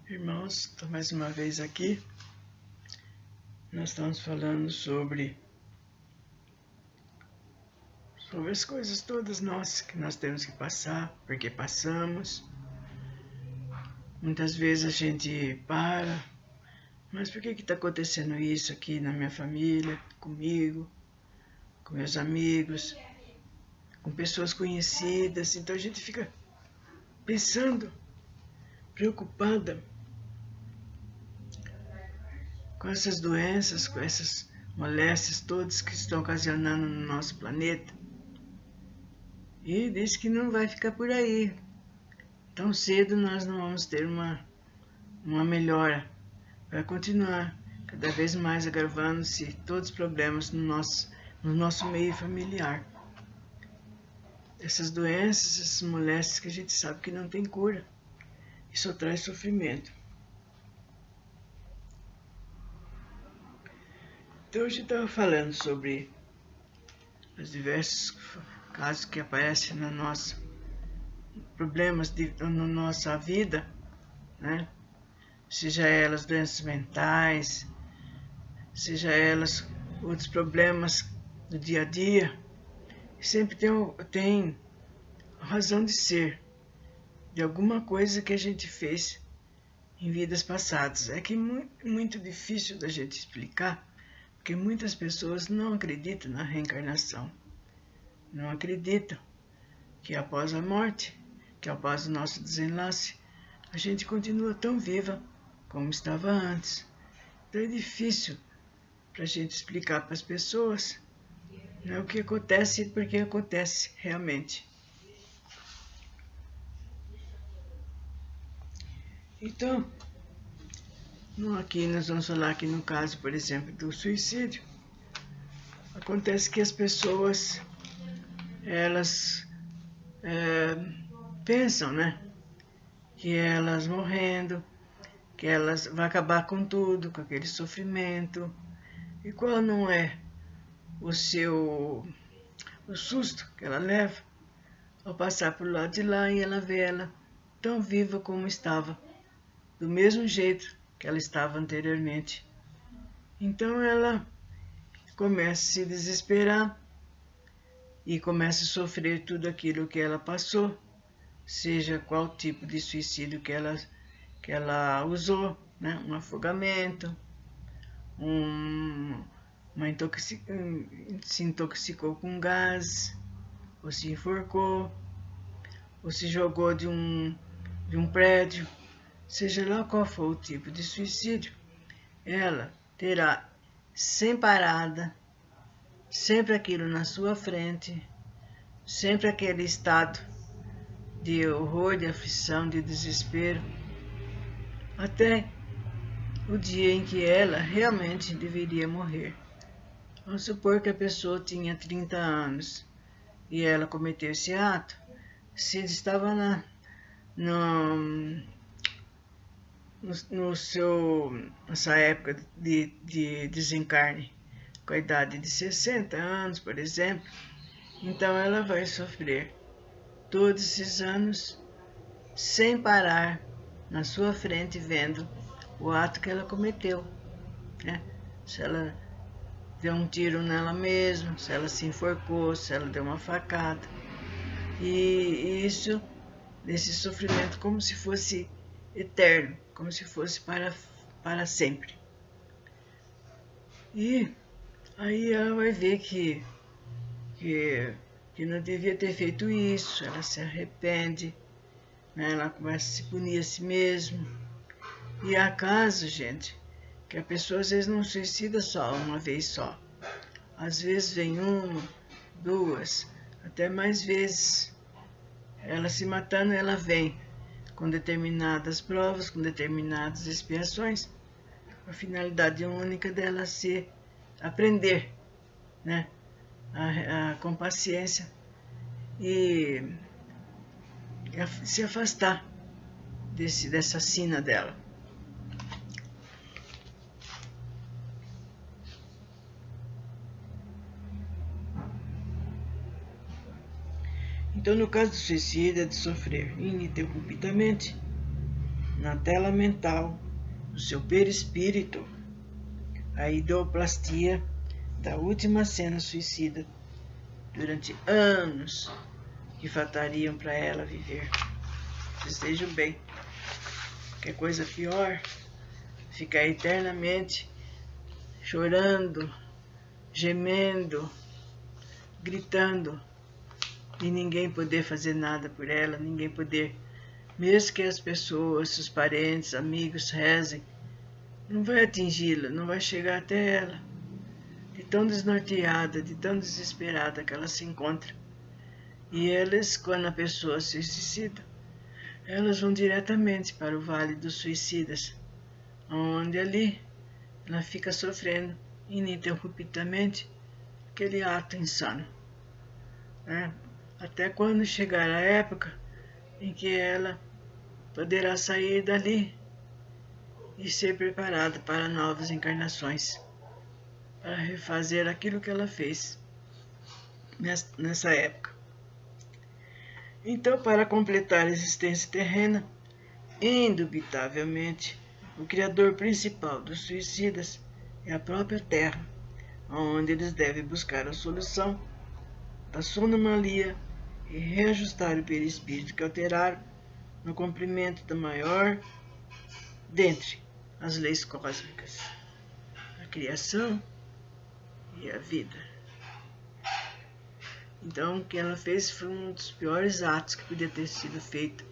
Irmãos, estou mais uma vez aqui. Nós estamos falando sobre as coisas todas nossas que nós temos que passar, porque passamos. Muitas vezes a gente para, mas por que está acontecendo isso aqui na minha família, comigo, com meus amigos, com pessoas conhecidas? Então a gente fica pensando, preocupada com essas doenças, com essas moléstias todas que estão ocasionando no nosso planeta. E diz que não vai ficar por aí. Tão cedo nós não vamos ter uma melhora. Vai continuar cada vez mais agravando-se todos os problemas no nosso meio familiar. Essas doenças, essas moléstias que a gente sabe que não tem cura. E só traz sofrimento. Então hoje eu estava falando sobre os diversos casos que aparecem na nossa problemas na nossa vida, né? Seja elas doenças mentais, seja elas outros problemas do dia a dia, sempre tem razão de ser de alguma coisa que a gente fez em vidas passadas. É que é muito difícil da gente explicar, porque muitas pessoas não acreditam na reencarnação, não acreditam que após a morte, que após o nosso desenlace, a gente continua tão viva como estava antes. Então é difícil para a gente explicar para as pessoas, né, o que acontece e por que acontece realmente. Então, aqui nós vamos falar aqui no caso, por exemplo, do suicídio. Acontece que as pessoas, elas pensam, né, que elas morrendo, que elas vão acabar com tudo, com aquele sofrimento. E qual não é o susto que ela leva ao passar por lado de lá e ela vê ela tão viva como estava, do mesmo jeito que ela estava anteriormente. Então ela começa a se desesperar e começa a sofrer tudo aquilo que ela passou, seja qual tipo de suicídio que ela usou, né? Um afogamento, se intoxicou com gás, ou se enforcou, ou se jogou de um prédio. Seja lá qual for o tipo de suicídio, ela terá sem parada, sempre aquilo na sua frente, sempre aquele estado de horror, de aflição, de desespero, até o dia em que ela realmente deveria morrer. Vamos supor que a pessoa tinha 30 anos e ela cometeu esse ato, se estava nessa época de desencarne, com a idade de 60 anos, por exemplo, então ela vai sofrer todos esses anos sem parar na sua frente, vendo o ato que ela cometeu, né? Se ela deu um tiro nela mesma, se ela se enforcou, se ela deu uma facada. E isso, esse sofrimento, como se fosse eterno, como se fosse para sempre. E aí ela vai ver que não devia ter feito isso, ela se arrepende, né? Ela começa a se punir a si mesma. E há casos, gente, que a pessoa às vezes não suicida só uma vez só. Às vezes vem uma, duas, até mais vezes. Ela se matando, ela vem com determinadas provas, com determinadas expiações, a finalidade única dela ser aprender, né? Com paciência e se afastar dessa sina dela. Então, no caso do suicídio, é de sofrer ininterruptamente, na tela mental do seu perispírito a ideoplastia da última cena suicida durante anos que faltariam para ela viver. Desejo bem. Que coisa pior, ficar eternamente chorando, gemendo, gritando e ninguém poder fazer nada por ela, ninguém poder, mesmo que as pessoas, seus parentes, amigos rezem, não vai atingi-la, não vai chegar até ela, de tão desnorteada, de tão desesperada que ela se encontra. E elas, quando a pessoa se suicida, elas vão diretamente para o Vale dos Suicidas, onde ali ela fica sofrendo ininterruptamente aquele ato insano, né? Até quando chegar a época em que ela poderá sair dali e ser preparada para novas encarnações, para refazer aquilo que ela fez nessa época. Então, para completar a existência terrena, indubitavelmente, o criador principal dos suicidas é a própria Terra, onde eles devem buscar a solução da sua anomalia e reajustar o perispírito que alteraram no cumprimento da maior dentre as leis cósmicas, a criação e a vida. Então, o que ela fez foi um dos piores atos que podia ter sido feito.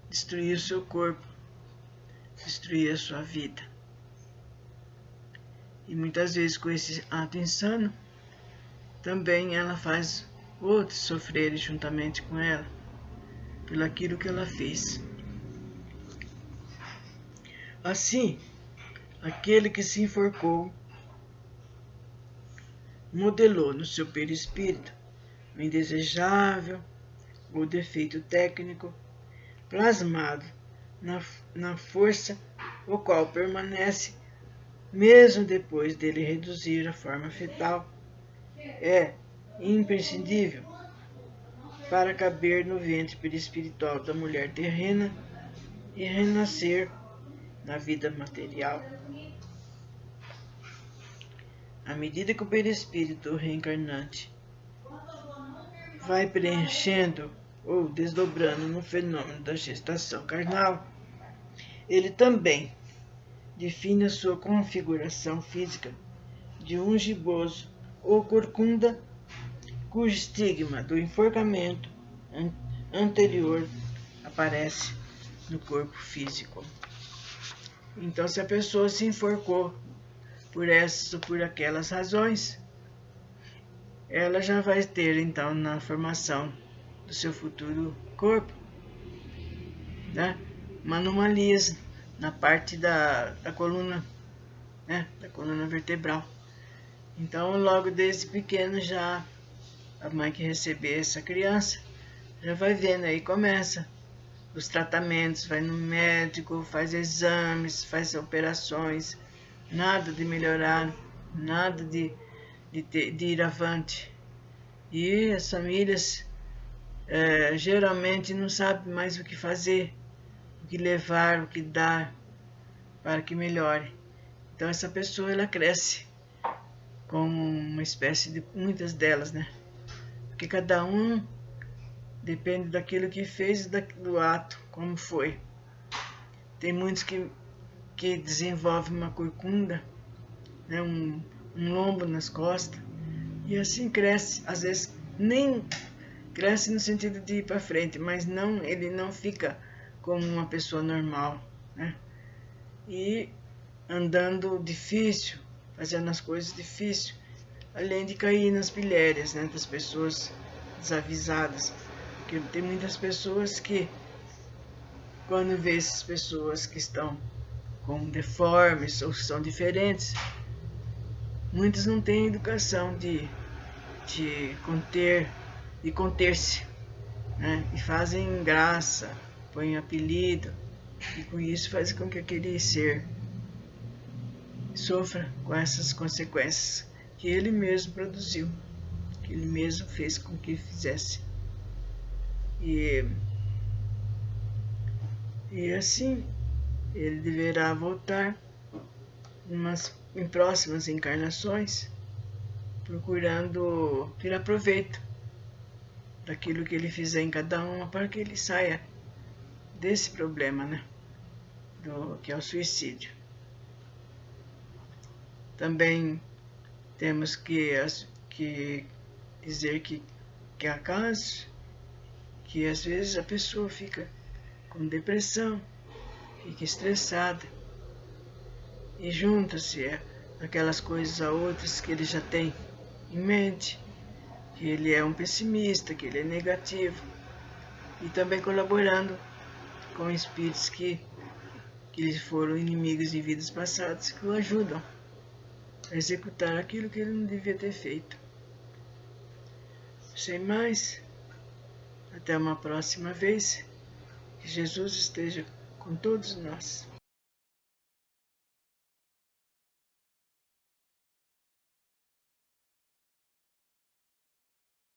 Destruir o seu corpo, destruir a sua vida. E muitas vezes com esse ato insano, também ela faz outros sofrerem juntamente com ela, pelo aquilo que ela fez. Assim, aquele que se enforcou modelou no seu perispírito o indesejável ou defeito técnico plasmado na força, o qual permanece mesmo depois dele reduzir a forma fetal. É imprescindível para caber no ventre perispiritual da mulher terrena e renascer na vida material. À medida que o perispírito reencarnante vai preenchendo ou desdobrando no fenômeno da gestação carnal, ele também define a sua configuração física de um giboso ou corcunda, cujo estigma do enforcamento anterior aparece no corpo físico. Então, se a pessoa se enforcou por essas ou por aquelas razões, ela já vai ter, então, na formação do seu futuro corpo, né, uma anomalias na parte da coluna, né, da coluna vertebral. Então, logo desde pequeno, já a mãe que receber essa criança já vai vendo, aí começa os tratamentos, vai no médico, faz exames, faz operações, nada de melhorar, nada de ir avante. E as famílias geralmente não sabem mais o que fazer, o que levar, o que dar para que melhore. Então essa pessoa, ela cresce como uma espécie de, muitas delas, né? Porque cada um depende daquilo que fez, do ato, como foi. Tem muitos que desenvolvem uma corcunda, né, um lombo nas costas, e assim cresce. Às vezes nem cresce no sentido de ir para frente, mas não, ele não fica como uma pessoa normal, né? E andando difícil, fazendo as coisas difíceis, além de cair nas pilhérias, né, das pessoas desavisadas. Porque tem muitas pessoas que, quando vê essas pessoas que estão com deformes ou são diferentes, muitas não têm educação de conter-se, né? E fazem graça, põem apelido, e com isso faz com que aquele ser sofra com essas consequências que ele mesmo produziu, que ele mesmo fez com que fizesse. E E assim ele deverá voltar em próximas encarnações, procurando tirar proveito daquilo que ele fizer em cada uma para que ele saia desse problema, né? Que é o suicídio. Também temos que dizer que há casos que às vezes a pessoa fica com depressão, fica estressada e junta-se aquelas coisas a outras que ele já tem em mente, que ele é um pessimista, que ele é negativo, e também colaborando com espíritos que lhe foram inimigos em vidas passadas, que o ajudam a executar aquilo que ele não devia ter feito. Sem mais, até uma próxima vez, que Jesus esteja com todos nós.